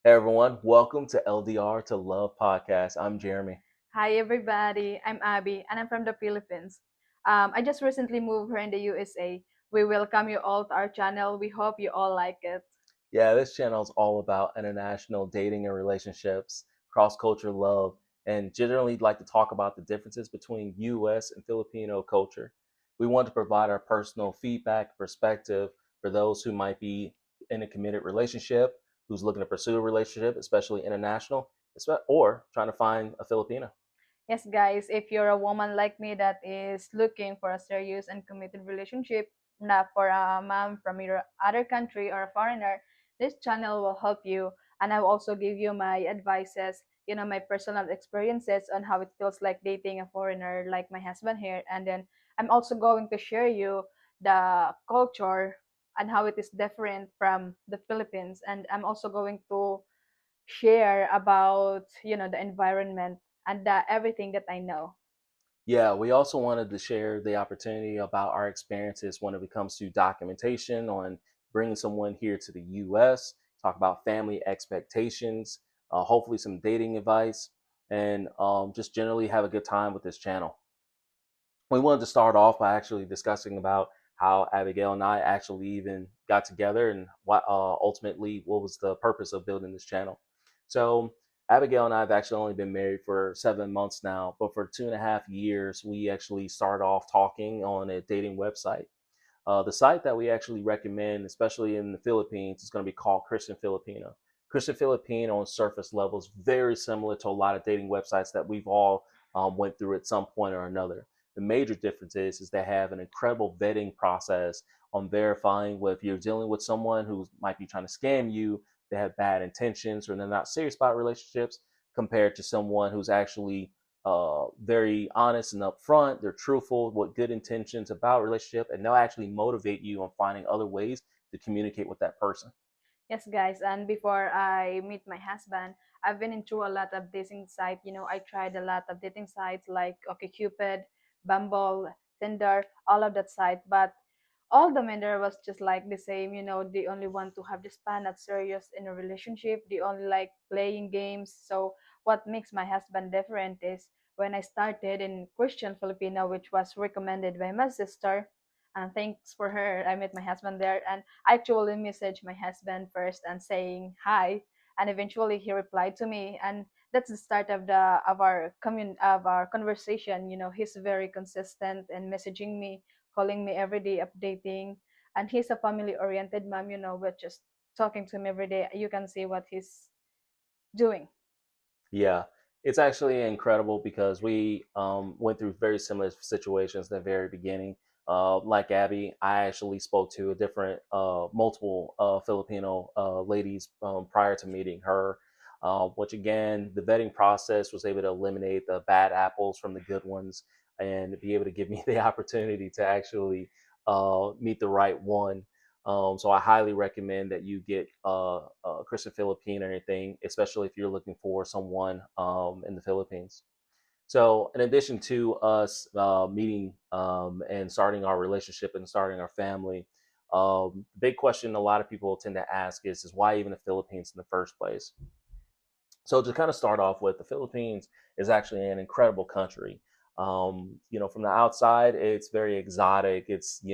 Hey everyone, welcome to LDR to Love podcast. I'm Jeremy. Hi, everybody. I'm Abby, and I'm from the Philippines. I just recently moved here in the USA. We welcome you all to our channel. We hope you all like it. Yeah, this channel is all about international dating and relationships, cross culture love, and generally like to talk about the differences between US and Filipino culture. We want to provide our personal feedback, perspective for those who might be in a committed relationship, who's looking to pursue a relationship, especially international, or trying to find a Filipina. Yes, guys, if you're a woman like me that is looking for a serious and committed relationship, not for a man from either other country or a foreigner, this channel will help you. And I will also give you my advices, my personal experiences on how it feels like dating a foreigner like my husband here. And then I'm also going to share you the culture and how it is different from the Philippines. And I'm also going to share about, the environment and everything that I know. Yeah, we also wanted to share the opportunity about our experiences when it comes to documentation on bringing someone here to the US, talk about family expectations, hopefully some dating advice, and just generally have a good time with this channel. We wanted to start off by actually discussing about how Abigail and I actually even got together and what ultimately what was the purpose of building this channel. So Abigail and I have actually only been married for 7 months now, but for 2.5 years we actually started off talking on a dating website. The site that we actually recommend, especially in the Philippines, is going to be called Christian Filipino. Christian Filipino on surface level is very similar to a lot of dating websites that we've all went through at some point or another. The major difference is they have an incredible vetting process on verifying if you're dealing with someone who might be trying to scam you, they have bad intentions, or they're not serious about relationships, compared to someone who's actually very honest and upfront. They're truthful with good intentions about relationship, and they'll actually motivate you on finding other ways to communicate with that person. Yes, guys. And before I meet my husband, I've been into a lot of dating sites. I tried a lot of dating sites like OkCupid, Bumble, Tinder, all of that site. But all the men there was just like the same. They only want to have this pan not serious in a relationship. They only like playing games. So what makes my husband different is when I started in Christian Filipino, which was recommended by my sister. And thanks for her. I met my husband there, and I actually messaged my husband first and saying hi, and eventually he replied to me, and that's the start of our conversation. He's very consistent in messaging me, calling me every day, updating, and he's a family oriented mom. But just talking to him every day, you can see what he's doing. Yeah, it's actually incredible because we went through very similar situations in the very beginning. Like Abby, I actually spoke to a different, multiple Filipino ladies prior to meeting her, which again, the vetting process was able to eliminate the bad apples from the good ones and be able to give me the opportunity to actually meet the right one. So I highly recommend that you get Christian Philippine or anything, especially if you're looking for someone in the Philippines. So in addition to us meeting and starting our relationship and starting our family, big question a lot of people tend to ask is why even the Philippines in the first place? So to kind of start off with, the Philippines is actually an incredible country. From the outside, it's very exotic. It's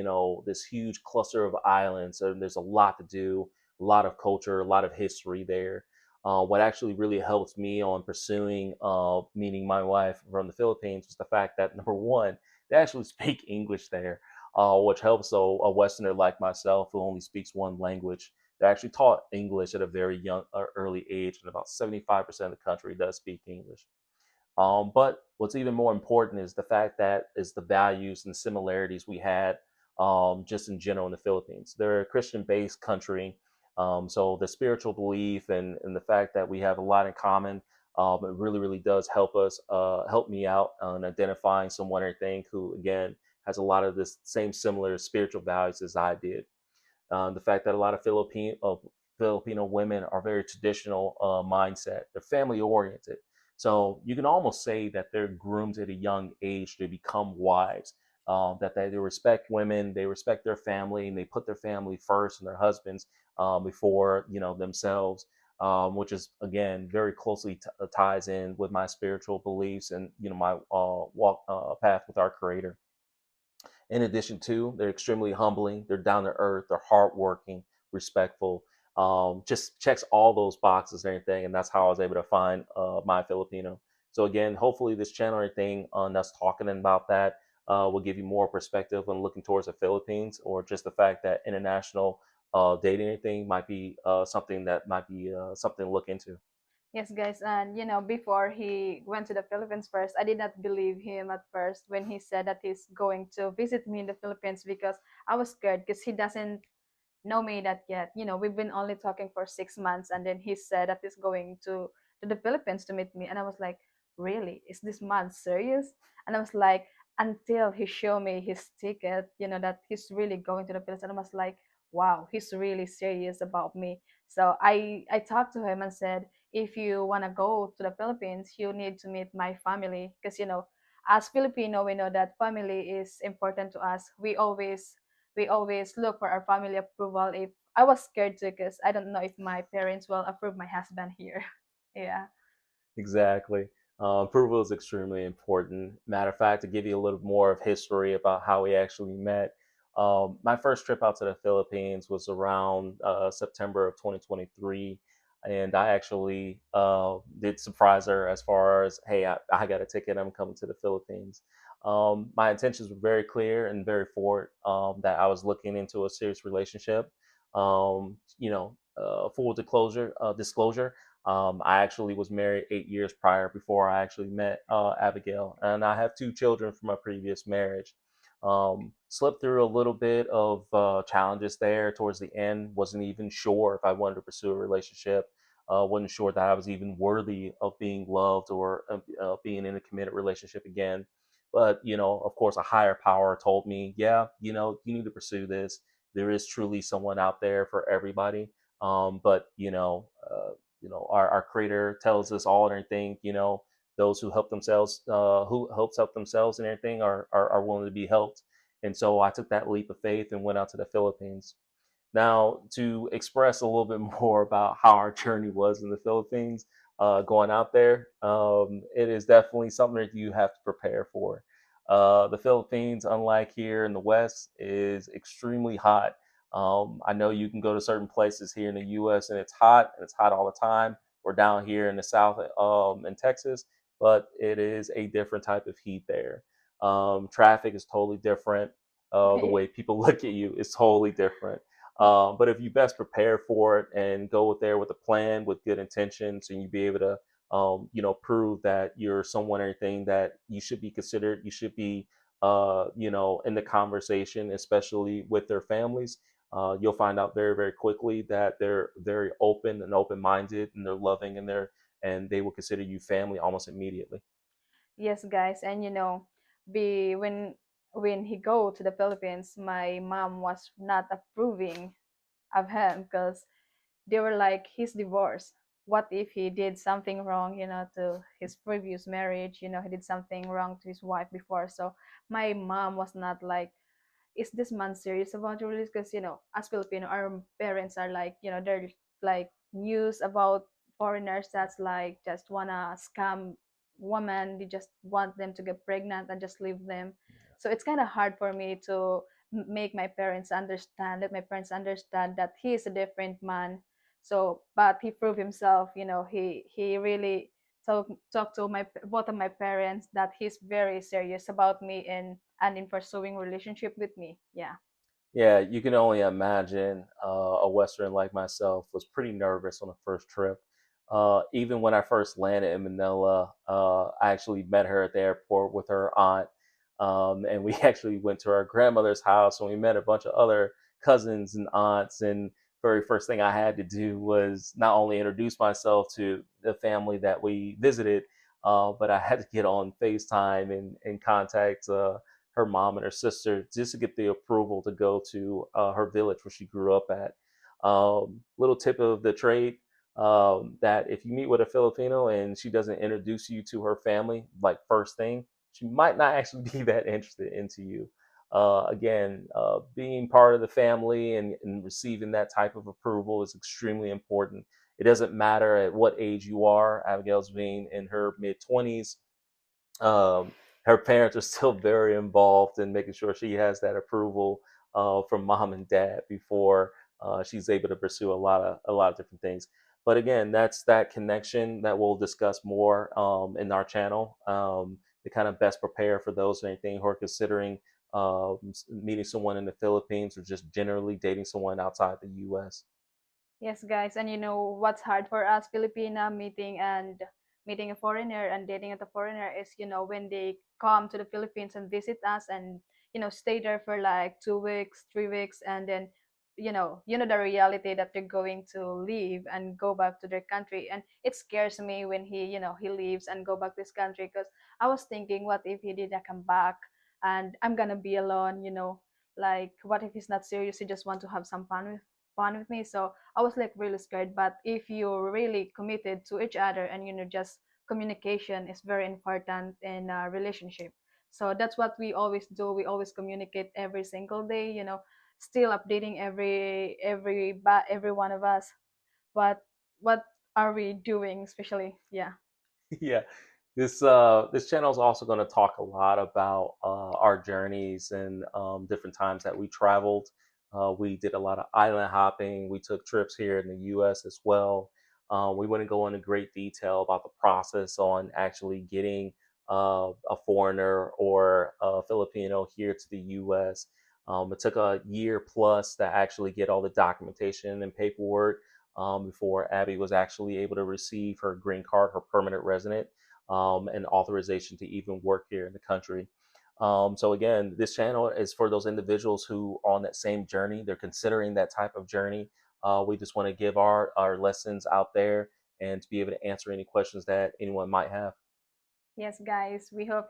this huge cluster of islands, and there's a lot to do, a lot of culture, a lot of history there. What actually really helped me on pursuing meeting my wife from the Philippines was the fact that number one, they actually speak English there, which helps a Westerner like myself who only speaks one language. They're actually taught English at a very young, early age, and about 75% of the country does speak English. But what's even more important is the fact that is the values and similarities we had just in general in the Philippines. They're a Christian-based country, so the spiritual belief and the fact that we have a lot in common, it really, really does help me out on identifying someone or thing who, again, has a lot of this same similar spiritual values as I did. The fact that a lot of Filipino women are very traditional mindset. They're family oriented. So you can almost say that they're groomed at a young age to become wives. That they respect women, they respect their family, and they put their family first and their husbands before themselves. which is again very closely ties in with my spiritual beliefs and my walk path with our Creator. In addition to, they're extremely humbling, they're down to earth, they're hardworking, respectful. Just checks all those boxes and everything, and that's how I was able to find my Filipino. So again, hopefully this channel or thing on us talking about that will give you more perspective when looking towards the Philippines, or just the fact that international dating anything might be something that might be something to look into. Yes, guys, and before he went to the Philippines first, I did not believe him at first when he said that he's going to visit me in the Philippines, because I was scared because he doesn't know me that yet. We've been only talking for 6 months, and then he said that he's going to the Philippines to meet me, and I was like, really? Is this man serious? And I was like, until he showed me his ticket, that he's really going to the Philippines, and I was like, wow, he's really serious about me. So I talked to him and said, if you want to go to the Philippines, you need to meet my family, because as Filipino, we know that family is important to us. We always look for our family approval. If I was scared too, because I don't know if my parents will approve my husband here. Yeah. Exactly. Approval is extremely important. Matter of fact, to give you a little more of history about how we actually met, my first trip out to the Philippines was around September of 2023. And I actually did surprise her as far as, hey, I got a ticket. I'm coming to the Philippines. My intentions were very clear and very forward, that I was looking into a serious relationship. Full disclosure, I actually was married 8 years prior before I actually met Abigail, and I have two children from a previous marriage. Slipped through a little bit of challenges there towards the end. Wasn't even sure if I wanted to pursue a relationship. Wasn't sure that I was even worthy of being loved or being in a committed relationship again. But of course, a higher power told me, yeah, you need to pursue this. There is truly someone out there for everybody. But our Creator tells us all and everything. Those who help themselves and everything are willing to be helped. And so I took that leap of faith and went out to the Philippines. Now, to express a little bit more about how our journey was in the Philippines, going out there, it is definitely something that you have to prepare for. The Philippines, unlike here in the West, is extremely hot. I know you can go to certain places here in the U.S. and it's hot all the time. We're down here in the South, in Texas, but it is a different type of heat there. Traffic is totally different. The way people look at you is totally different. But if you best prepare for it and go there with a plan, with good intentions, and you be able to, prove that you're someone or anything that you should be considered, you should be, in the conversation, especially with their families. You'll find out very, very quickly that they're very open and open-minded, and they're loving, and they will consider you family almost immediately. Yes, guys, and be when he go to the Philippines, my mom was not approving of him, because they were like, he's divorced. What if he did something wrong, to his previous marriage? He did something wrong to his wife before. So my mom was not like, is this man serious about your release? Because as Filipino, our parents are like, they're like news about foreigners that's like just wanna scam woman. They just want them to get pregnant and just leave them. So it's kind of hard for me to make my parents understand, let my parents understand that he is a different man. So, but he proved himself. He really talk to my both of my parents that he's very serious about me and in pursuing relationship with me. Yeah. Yeah, you can only imagine a Western like myself was pretty nervous on the first trip. Even when I first landed in Manila, I actually met her at the airport with her aunt. And we actually went to our grandmother's house and we met a bunch of other cousins and aunts. And very first thing I had to do was not only introduce myself to the family that we visited, but I had to get on FaceTime and contact her mom and her sister just to get the approval to go to her village where she grew up at. Little tip of the trade, that if you meet with a Filipino and she doesn't introduce you to her family, like first thing, she might not actually be that interested into you. Again, being part of the family and receiving that type of approval is extremely important. It doesn't matter at what age you are. Abigail's being in her mid 20s. um, Her parents are still very involved in making sure she has that approval from mom and dad before she's able to pursue a lot of different things. But again, that's that connection that we'll discuss more in our channel to kind of best prepare for those and anything who are considering meeting someone in the Philippines or just generally dating someone outside the U.S. Yes, guys, and you know what's hard for us Filipina meeting a foreigner and dating at a foreigner is, when they come to the Philippines and visit us and stay there for like 2 weeks, 3 weeks, and then the reality that they're going to leave and go back to their country, and it scares me when he leaves and go back to his country, because I was thinking, what if he didn't come back and I'm gonna be alone, like what if he's not serious, he just want to have some fun with me. So I was like really scared. But if you're really committed to each other, and just communication is very important in a relationship. So that's what we always do. We always communicate every single day. Still updating every one of us. What are we doing, especially? Yeah. Yeah, this channel is also going to talk a lot about our journeys and different times that we traveled. We did a lot of island hopping. We took trips here in the U.S. as well. We want to go into great detail about the process on actually getting a foreigner or a Filipino here to the U.S. It took a year plus to actually get all the documentation and paperwork before Abby was actually able to receive her green card, her permanent resident, and authorization to even work here in the country. So again, this channel is for those individuals who are on that same journey. They're considering that type of journey. We just want to give our lessons out there and to be able to answer any questions that anyone might have. Yes, guys. We hope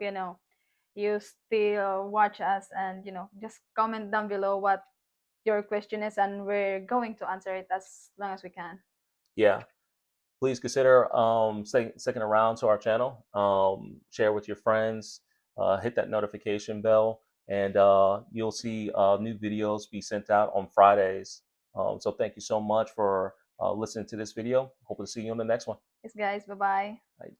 you still watch us, and just comment down below what your question is, and we're going to answer it as long as we can. Yeah, please consider sticking around to our channel. Share with your friends. Hit that notification bell, and you'll see new videos be sent out on Fridays. So thank you so much for listening to this video. Hope to see you on the next one. Yes, guys. Bye bye. Bye.